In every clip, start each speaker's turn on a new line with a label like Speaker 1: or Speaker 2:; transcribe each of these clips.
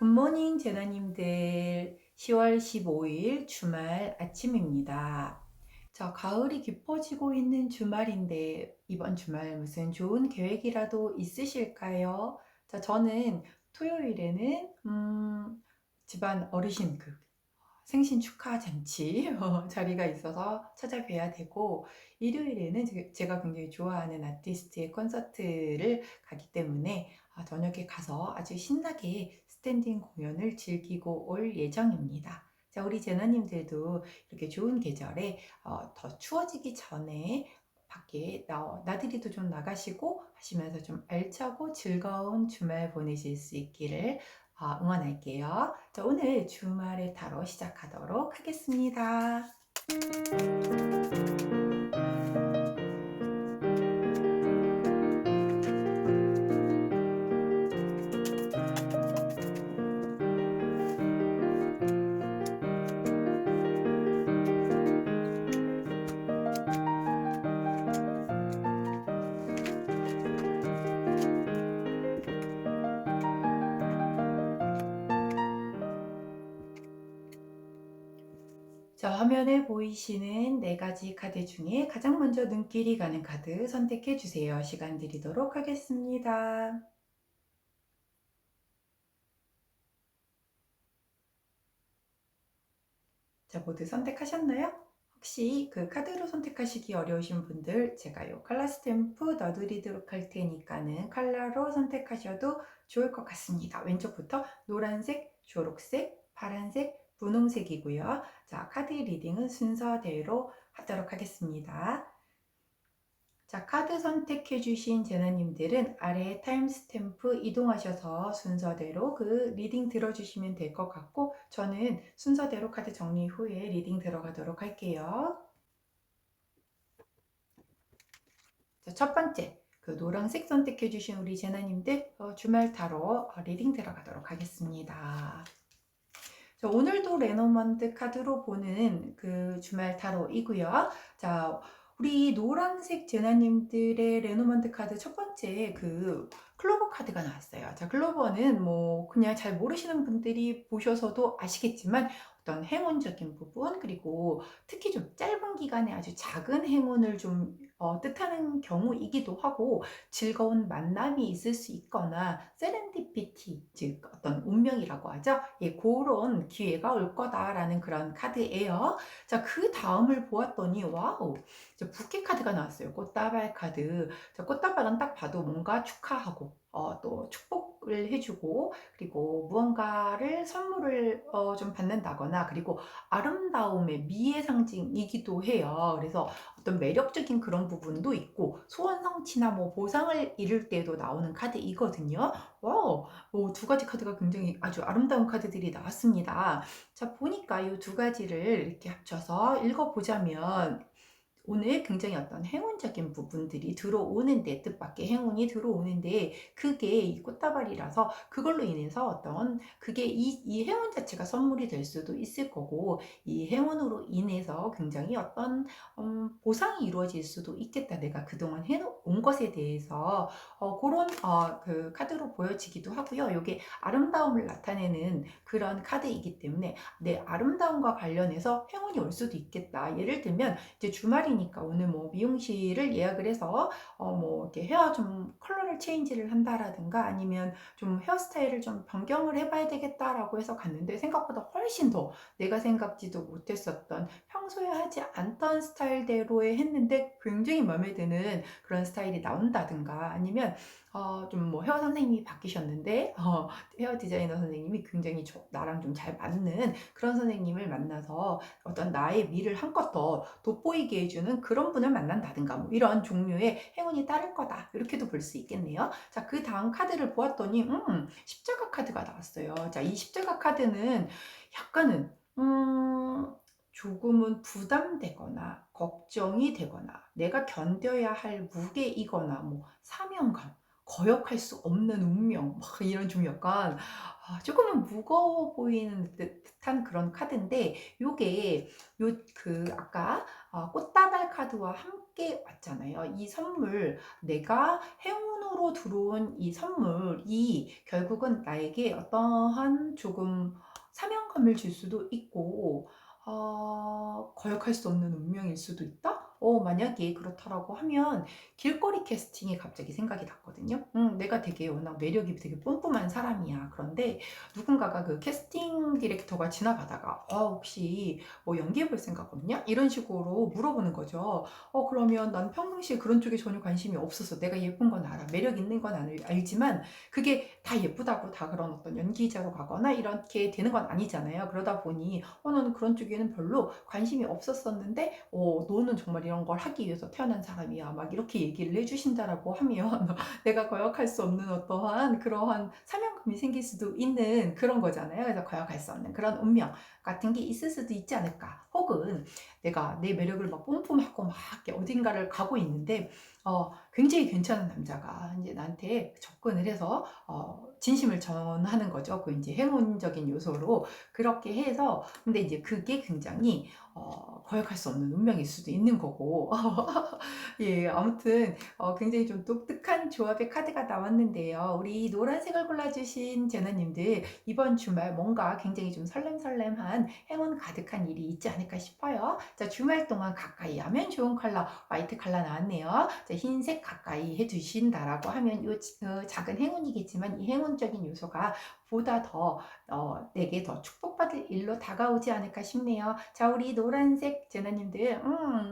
Speaker 1: 굿모닝 제나님들, 10월 15일 주말 아침입니다. 가을이 깊어지고 있는 주말인데 이번 주말 무슨 좋은 계획이라도 있으실까요? 저는 토요일에는 집안 어르신 생신 축하 잔치 자리가 있어서 찾아뵈야 되고, 일요일에는 제가 굉장히 좋아하는 아티스트의 콘서트를 가기 때문에 저녁에 가서 아주 신나게 스탠딩 공연을 즐기고 올 예정입니다. 우리 제너님들도 이렇게 좋은 계절에 더 추워지기 전에 밖에 나들이도 좀 나가시고 하시면서 좀 알차고 즐거운 주말 보내실 수 있기를 응원할게요. 오늘 주말의 타로 시작하도록 하겠습니다. 화면에 보이시는 네 가지 카드 중에 가장 먼저 눈길이 가는 카드 선택해 주세요. 시간 드리도록 하겠습니다. 모두 선택하셨나요? 혹시 그 카드로 선택하시기 어려우신 분들, 제가 요 컬러 스탬프 넣어드리도록 할 테니까는 컬러로 선택하셔도 좋을 것 같습니다. 왼쪽부터 노란색, 초록색, 파란색, 분홍색이고요. 카드 리딩은 순서대로 하도록 하겠습니다. 카드 선택해 주신 제너님들은 아래 타임스탬프 이동하셔서 순서대로 그 리딩 들어주시면 될 것 같고, 저는 순서대로 카드 정리 후에 리딩 들어가도록 할게요. 첫 번째, 그 노란색 선택해 주신 우리 제너님들 주말 타로 리딩 들어가도록 하겠습니다. 오늘도 레노먼드 카드로 보는 그 주말 타로이고요. 우리 노란색 제나님들의 레노먼드 카드 첫 번째 그 클로버 카드가 나왔어요. 클로버는 뭐 그냥 잘 모르시는 분들이 보셔서도 아시겠지만 어떤 행운적인 부분, 그리고 특히 좀 짧은 기간에 아주 작은 행운을 좀 뜻하는 경우이기도 하고, 즐거운 만남이 있을 수 있거나 세렌디피티, 즉 어떤 운명이라고 하죠. 그런 기회가 올 거다라는 그런 카드예요. 그 다음을 보았더니 와우, 부케 카드가 나왔어요. 꽃다발 카드. 꽃다발은 딱 봐도 뭔가 축하하고 또 축복을 해주고, 그리고 무언가를 선물을 좀 받는다거나, 그리고 아름다움의 미의 상징이기도 해요. 그래서 어떤 매력적인 그런 부분도 있고, 소원 성취나 뭐 보상을 이룰 때도 나오는 카드이거든요. 와우, 두 가지 카드가 굉장히 아주 아름다운 카드들이 나왔습니다. 보니까 이 두 가지를 이렇게 합쳐서 읽어보자면, 오늘 굉장히 어떤 행운적인 부분들이 들어오는데, 뜻밖의 행운이 들어오는데, 그게 이 꽃다발이라서 그걸로 인해서 어떤 그게 이 행운 자체가 선물이 될 수도 있을 거고, 이 행운으로 인해서 굉장히 어떤 보상이 이루어질 수도 있겠다, 내가 그동안 해온 것에 대해서 그런 그 카드로 보여지기도 하고요. 이게 아름다움을 나타내는 그런 카드이기 때문에 내 아름다움과 관련해서 행운이 올 수도 있겠다. 예를 들면 이제 주말이니까 오늘 뭐 미용실을 예약을 해서 뭐 이렇게 헤어 좀 컬러를 체인지를 한다라든가, 아니면 좀 헤어스타일을 좀 변경을 해봐야 되겠다라고 해서 갔는데, 생각보다 훨씬 더 내가 생각지도 못했었던, 평소에 하지 않던 스타일대로 했는데 굉장히 마음에 드는 그런 스타일이 나온다든가, 아니면 좀 뭐 헤어 선생님이 바뀌셨는데 헤어 디자이너 선생님이 굉장히 나랑 좀 잘 맞는 그런 선생님을 만나서 어떤 나의 미를 한껏 더 돋보이게 해주는 그런 분을 만난다든가, 뭐 이런 종류의 행운이 따를 거다, 이렇게도 볼 수 있겠네요. 그 다음 카드를 보았더니 십자가 카드가 나왔어요. 이 십자가 카드는 약간은 조금은 부담되거나 걱정이 되거나 내가 견뎌야 할 무게이거나, 뭐 사명감, 거역할 수 없는 운명, 막 이런 좀 약간 조금은 무거워 보이는 듯한 그런 카드인데, 요게 아까 꽃다발 카드와 함께 왔잖아요. 이 선물, 내가 행운으로 우정으로 들어온 이 선물이 결국은 나에게 어떠한 조금 사명감을 줄 수도 있고, 거역할 수 없는 운명일 수도 있다? 만약에 그렇다라고 하면 길거리 캐스팅이 갑자기 생각이 났거든요. 내가 되게 워낙 매력이 되게 뿜뿜한 사람이야. 그런데 누군가가 그 캐스팅 디렉터가 지나가다가 혹시 뭐 연기해 볼 생각 없냐? 이런 식으로 물어보는 거죠. 그러면 난 평상시에 그런 쪽에 전혀 관심이 없어서 내가 예쁜 건 알아. 매력 있는 건 알지만 그게 다 예쁘다고 다 그런 어떤 연기자로 가거나 이렇게 되는 건 아니잖아요. 그러다 보니 나는 그런 쪽에는 별로 관심이 없었었는데 너는 정말 이런 걸 하기 위해서 태어난 사람이야. 막 이렇게 얘기를 해주신다라고 하면 내가 거역할 수 없는 어떠한 그러한 사명감이 생길 수도 있는 그런 거잖아요. 그래서 거역할 수 없는 그런 운명 같은 게 있을 수도 있지 않을까. 혹은 내가 내 매력을 막 뿜뿜하고 막 이렇게 어딘가를 가고 있는데 굉장히 괜찮은 남자가 이제 나한테 접근을 해서 진심을 전하는 거죠. 그 이제 행운적인 요소로 그렇게 해서 근데 이제 그게 굉장히 거역할 수 없는 운명일 수도 있는 거고 예, 아무튼 굉장히 좀 독특한 조합의 카드가 나왔는데요. 우리 노란색을 골라주신 제나님들 이번 주말 뭔가 굉장히 좀 설렘설렘한 행운 가득한 일이 있지 않을까 싶어요. 자, 주말 동안 가까이 하면 좋은 컬러 화이트 컬러 나왔네요. 자, 흰색 가까이 해주신다라고 하면 요 작은 행운이겠지만 이 행운적인 요소가 보다 더 내게 더 축복받을 일로 다가오지 않을까 싶네요. 자, 우리 노란색 제나님들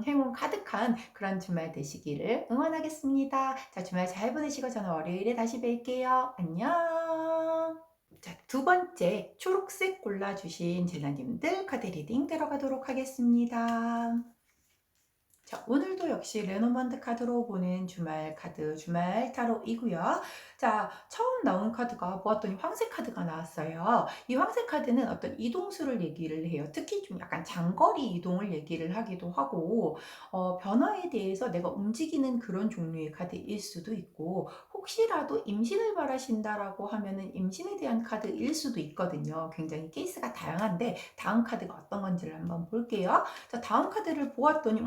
Speaker 1: 행운 가득한 그런 주말 되시기를 응원하겠습니다. 자, 주말 잘 보내시고 저는 월요일에 다시 뵐게요. 안녕. 자, 두 번째 초록색 골라주신 제나님들 카드 리딩 들어가도록 하겠습니다. 자, 오늘도 역시 레노먼드 카드로 보는 주말 카드, 주말 타로이고요. 자, 처음 나온 카드가 보았더니 황색 카드가 나왔어요. 이 황색 카드는 어떤 이동수를 얘기를 해요. 특히 좀 약간 장거리 이동을 얘기를 하기도 하고, 변화에 대해서 내가 움직이는 그런 종류의 카드일 수도 있고, 혹시라도 임신을 바라신다라고 하면은 임신에 대한 카드일 수도 있거든요. 굉장히 케이스가 다양한데, 다음 카드가 어떤 건지를 한번 볼게요. 자, 다음 카드를 보았더니,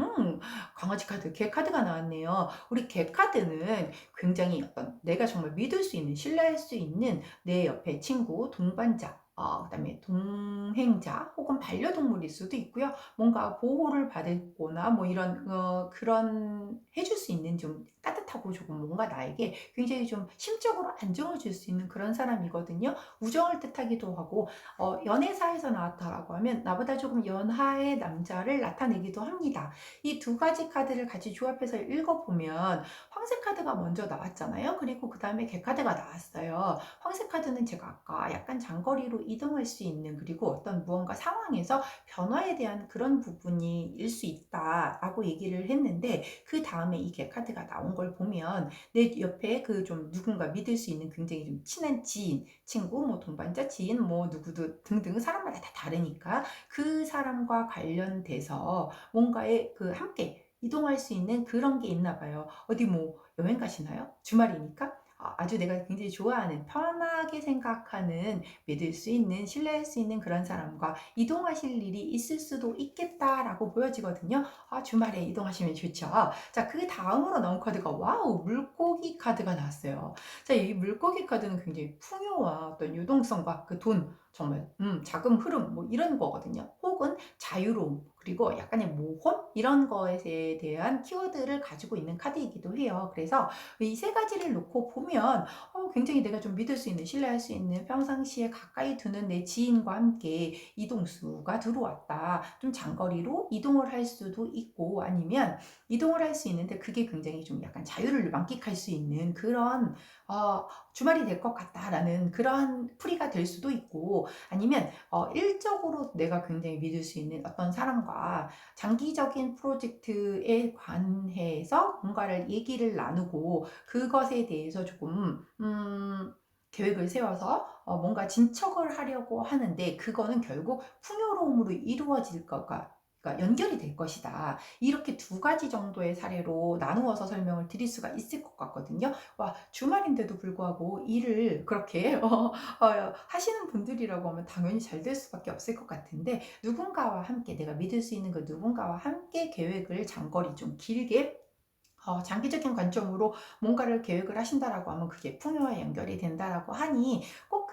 Speaker 1: 강아지 카드, 개 카드가 나왔네요. 우리 개 카드는 굉장히 어떤 내가 정말 믿을 수 있는, 신뢰할 수 있는 내 옆에 친구, 동반자, 그다음에 동행자 혹은 반려동물일 수도 있고요. 뭔가 보호를 받거나 뭐 이런 그런 해줄 수 있는 좀 따뜻하고 조금 뭔가 나에게 굉장히 좀 심적으로 안정을 줄 수 있는 그런 사람이거든요. 우정을 뜻하기도 하고 연애사에서 나왔다라고 하면 나보다 조금 연하의 남자를 나타내기도 합니다. 이 두 가지 카드를 같이 조합해서 읽어보면 황색 카드가 먼저 나왔잖아요. 그리고 그 다음에 개 카드가 나왔어요. 황색 카드는 제가 아까 약간 장거리로 이동할 수 있는 그리고 어떤 무언가 상황에서 변화에 대한 그런 부분이 일 수 있다라고 얘기를 했는데 그 다음에 이 개 카드가 나온 걸 보면 내 옆에 그 좀 누군가 믿을 수 있는 굉장히 좀 친한 지인, 친구, 뭐 동반자, 지인, 뭐 누구도 등등 사람마다 다 다르니까 그 사람과 관련돼서 뭔가에 그 함께 이동할 수 있는 그런 게 있나 봐요. 어디 뭐 여행 가시나요? 주말이니까? 아주 내가 굉장히 좋아하는 편하게 생각하는 믿을 수 있는 신뢰할 수 있는 그런 사람과 이동하실 일이 있을 수도 있겠다라고 보여지거든요. 주말에 이동하시면 좋죠. 자, 그 다음으로 나온 카드가 와우 물고기 카드가 나왔어요. 자, 이 물고기 카드는 굉장히 풍요와 어떤 유동성과 그 돈 정말 자금 흐름 뭐 이런 거거든요. 혹은 자유로움 그리고 약간의 모험 이런 것에 대한 키워드를 가지고 있는 카드이기도 해요. 그래서 이 세 가지를 놓고 보면 굉장히 내가 좀 믿을 수 있는 신뢰할 수 있는 평상시에 가까이 두는 내 지인과 함께 이동수가 들어왔다. 좀 장거리로 이동을 할 수도 있고 아니면 이동을 할 수 있는데 그게 굉장히 좀 약간 자유를 만끽할 수 있는 그런 주말이 될 것 같다라는 그런 풀이가 될 수도 있고 아니면 일적으로 내가 굉장히 믿을 수 있는 어떤 사람과 장기적인 프로젝트에 관해서 뭔가를 얘기를 나누고 그것에 대해서 조금 계획을 세워서 뭔가 진척을 하려고 하는데 그거는 결국 풍요로움으로 이루어질 거가 그러니까 연결이 될 것이다. 이렇게 두 가지 정도의 사례로 나누어서 설명을 드릴 수가 있을 것 같거든요. 와, 주말인데도 불구하고 일을 그렇게 하시는 분들이라고 하면 당연히 잘 될 수밖에 없을 것 같은데 누군가와 함께 내가 믿을 수 있는 그 누군가와 함께 계획을 장거리 좀 길게 장기적인 관점으로 뭔가를 계획을 하신다라고 하면 그게 풍요와 연결이 된다라고 하니 꼭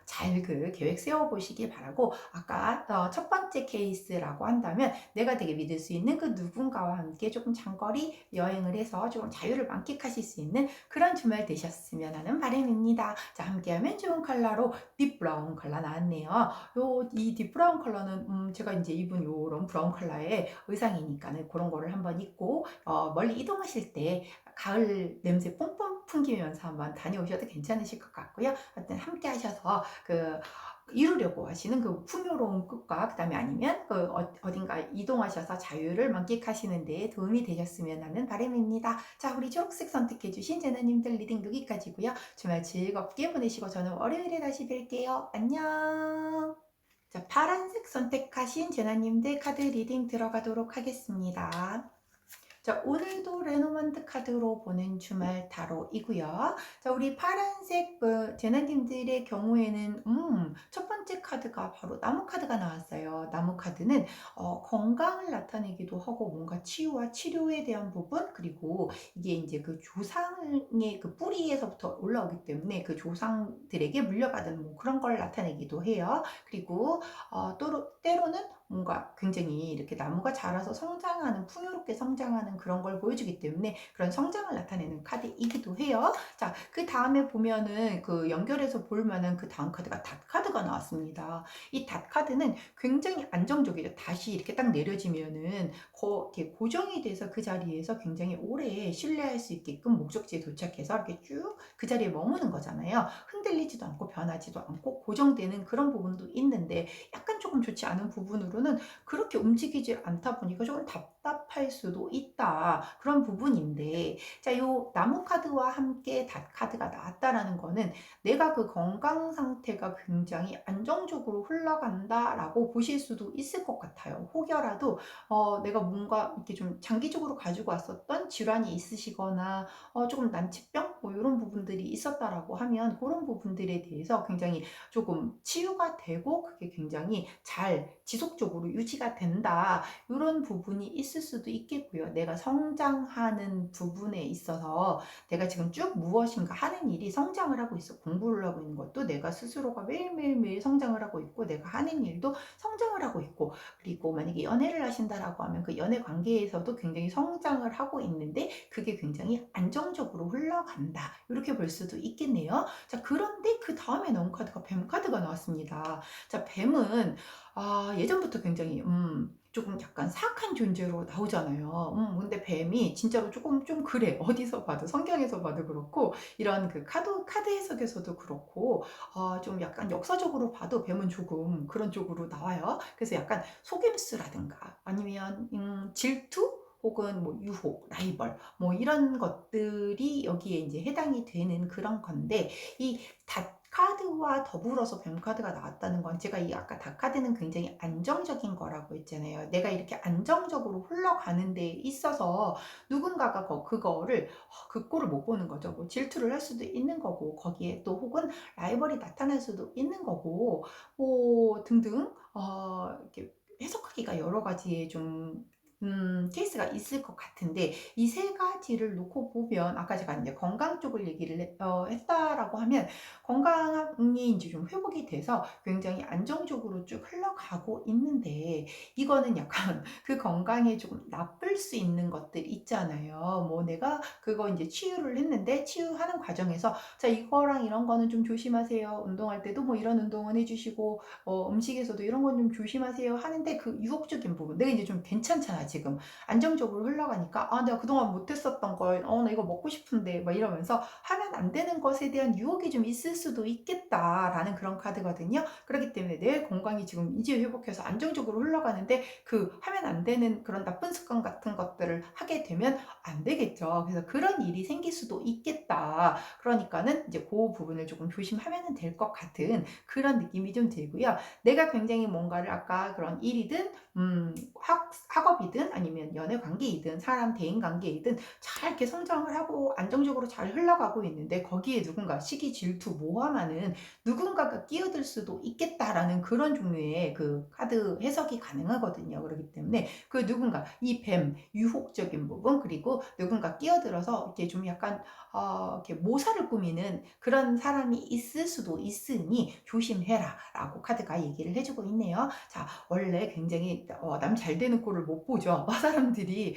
Speaker 1: 잘 계획 세워보시기 바라고, 아까 첫 번째 케이스라고 한다면 내가 되게 믿을 수 있는 그 누군가와 함께 조금 장거리 여행을 해서 조금 자유를 만끽하실 수 있는 그런 주말 되셨으면 하는 바람입니다. 자, 함께하면 좋은 컬러로 딥 브라운 컬러 나왔네요. 이 딥 브라운 컬러는 제가 이제 입은 요런 브라운 컬러의 의상이니까는 그런 거를 한번 입고 멀리 이동하실 때 가을 냄새 뿜뿜 풍기면서 한번 다녀오셔도 괜찮으실 것 같고요. 하여튼 함께 하셔서 이루려고 하시는 그 풍요로운 끝과 그다음에 아니면 어딘가 이동하셔서 자유를 만끽하시는 데 도움이 되셨으면 하는 바람입니다. 자, 우리 초록색 선택해 주신 제나님들 리딩 여기까지고요. 주말 즐겁게 보내시고 저는 월요일에 다시 뵐게요. 안녕. 자, 파란색 선택하신 제나님들 카드 리딩 들어가도록 하겠습니다. 자, 오늘도 레노먼드 카드로 보는 주말 타로이고요. 자, 우리 파란색 제나님들의 경우에는 첫 번째 카드가 바로 나무 카드가 나왔어요. 나무 카드는 건강을 나타내기도 하고 뭔가 치유와 치료에 대한 부분, 그리고 이게 이제 그 조상의 그 뿌리에서부터 올라오기 때문에 그 조상들에게 물려받은 뭐 그런 걸 나타내기도 해요. 그리고 때로는 뭔가 굉장히 이렇게 나무가 자라서 성장하는, 풍요롭게 성장하는 그런 걸 보여주기 때문에 그런 성장을 나타내는 카드이기도 해요. 자, 그 다음에 보면은 그 연결해서 볼 만한 그 다음 카드가 닷 카드가 나왔습니다. 이 닷 카드는 굉장히 안정적이죠. 다시 이렇게 딱 내려지면은 이렇게 고정이 돼서 그 자리에서 굉장히 오래 신뢰할 수 있게끔 목적지에 도착해서 이렇게 쭉 그 자리에 머무는 거잖아요. 흔들리지도 않고 변하지도 않고 고정되는 그런 부분도 있는데, 약간 조금 좋지 않은 부분으로는 그렇게 움직이지 않다 보니까 조금 답답할 수도 있다, 그런 부분인데, 자, 요 나무 카드와 함께 닷 카드가 나왔다라는 거는 내가 그 건강 상태가 굉장히 안정적으로 흘러간다라고 보실 수도 있을 것 같아요. 혹여라도 내가 뭔가 이렇게 좀 장기적으로 가지고 왔었던 질환이 있으시거나 조금 난치병 뭐 이런 부분들이 있었다라고 하면 그런 부분들에 대해서 굉장히 조금 치유가 되고 그게 굉장히 잘 지속적으로 유지가 된다, 이런 부분이 있을 수도 있겠고요. 내가 성장하는 부분에 있어서 내가 지금 쭉 무엇인가 하는 일이 성장을 하고 있어. 공부를 하고 있는 것도 내가 스스로가 매일매일 성장을 하고 있고, 내가 하는 일도 성장을 하고 있고, 그리고 만약에 연애를 하신다라고 하면 그 연애 관계에서도 굉장히 성장을 하고 있는데 그게 굉장히 안정적으로 흘러간다, 이렇게 볼 수도 있겠네요. 자, 그런데 그 다음에 나온 카드가 뱀 카드가 나왔습니다. 자, 뱀은 예전부터 굉장히 조금 약간 사악한 존재로 나오잖아요. 근데 뱀이 진짜로 조금 좀 그래. 어디서 봐도, 성경에서 봐도 그렇고, 이런 그 카드 해석에서도 그렇고, 좀 약간 역사적으로 봐도 뱀은 조금 그런 쪽으로 나와요. 그래서 약간 속임수라든가 아니면 질투? 혹은 뭐 유혹, 라이벌, 뭐 이런 것들이 여기에 이제 해당이 되는 그런 건데, 이 카드와 더불어서 뱀 카드가 나왔다는 건, 제가 이 아까 닷 카드는 굉장히 안정적인 거라고 했잖아요. 내가 이렇게 안정적으로 흘러가는 데 있어서 누군가가 그거를 그 꼴을 못 보는 거죠. 뭐 질투를 할 수도 있는 거고, 거기에 또 혹은 라이벌이 나타날 수도 있는 거고, 뭐 등등 이렇게 해석하기가 여러 가지의 좀 케이스가 있을 것 같은데, 이 세 가지를 놓고 보면, 아까 제가 이제 건강 쪽을 얘기를 했다라고 하면, 건강이 이제 좀 회복이 돼서 굉장히 안정적으로 쭉 흘러가고 있는데, 이거는 약간 그 건강에 조금 나쁠 수 있는 것들 있잖아요. 뭐 내가 그거 이제 치유를 했는데, 치유하는 과정에서 자, 이거랑 이런 거는 좀 조심하세요. 운동할 때도 뭐 이런 운동은 해주시고, 음식에서도 이런 건 좀 조심하세요 하는데, 그 유혹적인 부분, 내가 이제 좀 괜찮잖아 지금 안정적으로 흘러가니까, 내가 그동안 못했었던 걸, 나 이거 먹고 싶은데 막 이러면서 하면 안 되는 것에 대한 유혹이 좀 있을 수도 있겠다라는 그런 카드거든요. 그렇기 때문에 내 건강이 지금 이제 회복해서 안정적으로 흘러가는데 그 하면 안 되는 그런 나쁜 습관 같은 것들을 하게 되면 안 되겠죠. 그래서 그런 일이 생길 수도 있겠다. 그러니까는 이제 그 부분을 조금 조심하면 될 것 같은 그런 느낌이 좀 들고요. 내가 굉장히 뭔가를 아까 그런 일이든 학업이든 아니면 연애 관계이든 사람 대인 관계이든 잘 이렇게 성장을 하고 안정적으로 잘 흘러가고 있는데, 있는데 거기에 누군가 시기, 질투, 모함하는 누군가가 끼어들 수도 있겠다라는 그런 종류의 그 카드 해석이 가능하거든요. 그렇기 때문에 그 누군가 이 뱀, 유혹적인 부분, 그리고 누군가 끼어들어서 이렇게 좀 약간 이렇게 모사를 꾸미는 그런 사람이 있을 수도 있으니 조심해라 라고 카드가 얘기를 해주고 있네요. 자, 원래 굉장히 남 잘 되는 꼴을 못 보죠. 사람들이.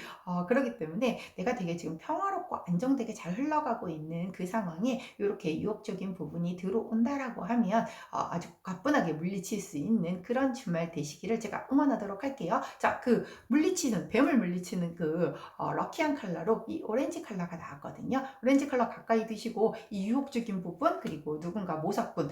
Speaker 1: 그렇기 때문에 내가 되게 지금 평화롭고 안정되게 잘 흘러가고 있는 그 상황에 이렇게 유혹적인 부분이 들어온다라고 하면 아주 가뿐하게 물리칠 수 있는 그런 주말 되시기를 제가 응원하도록 할게요. 자, 그 물리치는, 뱀을 물리치는 그 럭키한 컬러로 이 오렌지 컬러가 나왔거든요. 오렌지 컬러 가까이 드시고 이 유혹적인 부분, 그리고 누군가 모사꾼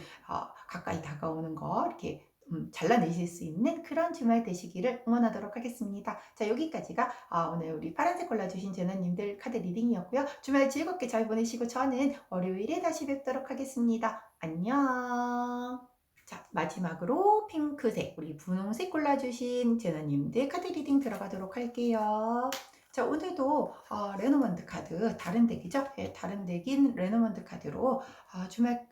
Speaker 1: 가까이 다가오는 거 이렇게 잘라내실 수 있는 그런 주말 되시기를 응원하도록 하겠습니다. 자, 여기까지가 오늘 우리 파란색 골라주신 제너님들 카드 리딩이었고요. 주말 즐겁게 잘 보내시고 저는 월요일에 다시 뵙도록 하겠습니다. 안녕. 자, 마지막으로 핑크색, 우리 분홍색 골라주신 제너님들 카드 리딩 들어가도록 할게요. 자, 오늘도 레노먼드 카드, 다른 덱이죠? 네, 다른 덱인 레노먼드 카드로 주말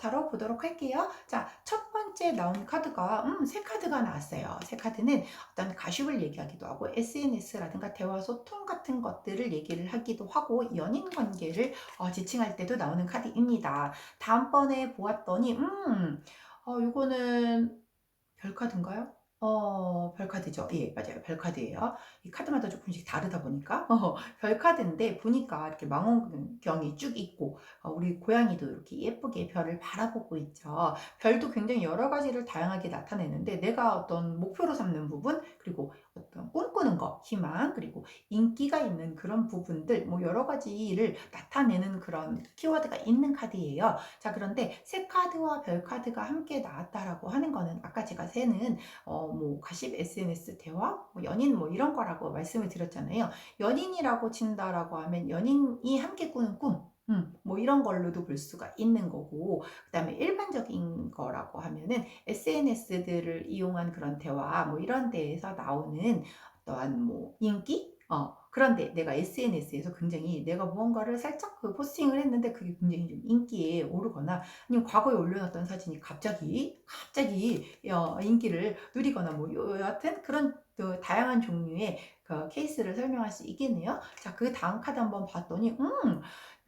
Speaker 1: 다뤄보도록 할게요. 자, 첫 번째 나온 카드가 새 카드가 나왔어요. 새 카드는 어떤 가십을 얘기하기도 하고 SNS라든가 대화 소통 같은 것들을 얘기를 하기도 하고 연인 관계를 지칭할 때도 나오는 카드입니다. 다음번에 보았더니 이거는 별카드인가요? 별카드죠. 예, 맞아요. 별카드예요. 이 카드마다 조금씩 다르다 보니까 별카드인데 보니까 이렇게 망원경이 쭉 있고 우리 고양이도 이렇게 예쁘게 별을 바라보고 있죠. 별도 굉장히 여러 가지를 다양하게 나타내는데 내가 어떤 목표로 삼는 부분, 그리고 어떤 꿈꾸는 거, 희망, 그리고 인기가 있는 그런 부분들, 뭐 여러 가지를 나타내는 그런 키워드가 있는 카드예요. 자, 그런데 새 카드와 별 카드가 함께 나왔다라고 하는 거는 아까 제가 새는 뭐 가십 SNS 대화, 뭐 연인 뭐 이런 거라고 말씀을 드렸잖아요. 연인이라고 친다라고 하면 연인이 함께 꾸는 꿈, 뭐 이런 걸로도 볼 수가 있는 거고, 그 다음에 일반적인 거라고 하면은 SNS들을 이용한 그런 대화, 뭐 이런 데에서 나오는 어떠한 뭐 인기? 그런데 내가 SNS에서 굉장히 내가 무언가를 살짝 그 포스팅을 했는데 그게 굉장히 좀 인기에 오르거나 아니면 과거에 올려놨던 사진이 갑자기 인기를 누리거나 뭐 여하튼 그런 그 다양한 종류의 그 케이스를 설명할 수 있겠네요. 자, 그 다음 카드 한번 봤더니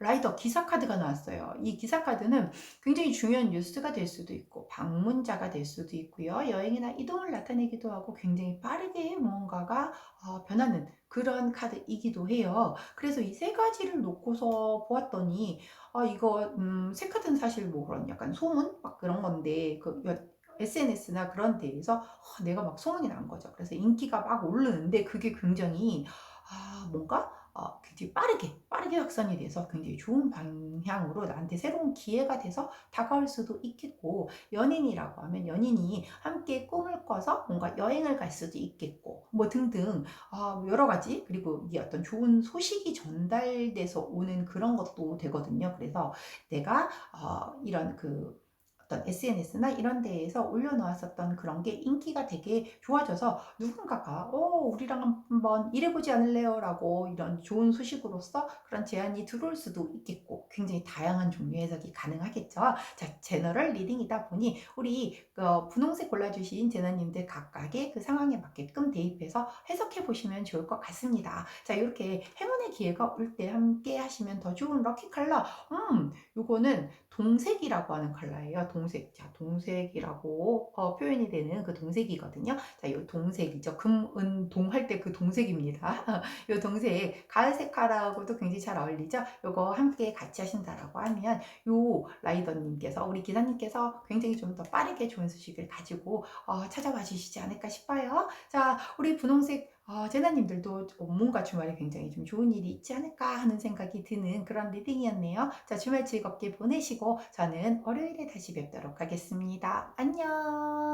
Speaker 1: 라이더 기사 카드가 나왔어요. 이 기사 카드는 굉장히 중요한 뉴스가 될 수도 있고 방문자가 될 수도 있고요. 여행이나 이동을 나타내기도 하고 굉장히 빠르게 무언가가 변하는 그런 카드이기도 해요. 그래서 이 세 가지를 놓고서 보았더니 이거 새 카드는 사실 뭐 그런 약간 소문 막 그런 건데 그 SNS나 그런 데에서 내가 막 소문이 난 거죠. 그래서 인기가 막 오르는데 그게 굉장히 뭔가 굉장히 빠르게 확산이 돼서 굉장히 좋은 방향으로 나한테 새로운 기회가 돼서 다가올 수도 있겠고, 연인이라고 하면 연인이 함께 꿈을 꿔서 뭔가 여행을 갈 수도 있겠고, 뭐 등등 여러 가지, 그리고 이게 어떤 좋은 소식이 전달돼서 오는 그런 것도 되거든요. 그래서 내가 이런 그 어떤 SNS나 이런 데에서 올려놓았었던 그런 게 인기가 되게 좋아져서 누군가가 우리랑 한번 일해보지 않을래요? 라고 이런 좋은 소식으로서 그런 제안이 들어올 수도 있겠고 굉장히 다양한 종류의 해석이 가능하겠죠. 자, 제너럴 리딩이다 보니 우리 분홍색 골라주신 제너님들 각각의 그 상황에 맞게끔 대입해서 해석해 보시면 좋을 것 같습니다. 자, 이렇게 행운의 기회가 올 때 함께 하시면 더 좋은 럭키 컬러 요거는 동색이라고 하는 컬러예요. 동색. 자, 동색이라고 표현이 되는 그 동색이거든요. 자, 이 동색이죠. 금, 은, 동 할 때 그 동색입니다. 이 동색, 가을 색깔하고도 굉장히 잘 어울리죠. 요거 함께 같이 하신다라고 하면 요 라이더님께서, 우리 기사님께서 굉장히 좀 더 빠르게 좋은 소식을 가지고 찾아와 주시지 않을까 싶어요. 자, 우리 분홍색 제나님들도 뭔가 주말에 굉장히 좀 좋은 일이 있지 않을까 하는 생각이 드는 그런 리딩이었네요. 자, 주말 즐겁게 보내시고 저는 월요일에 다시 뵙도록 하겠습니다. 안녕.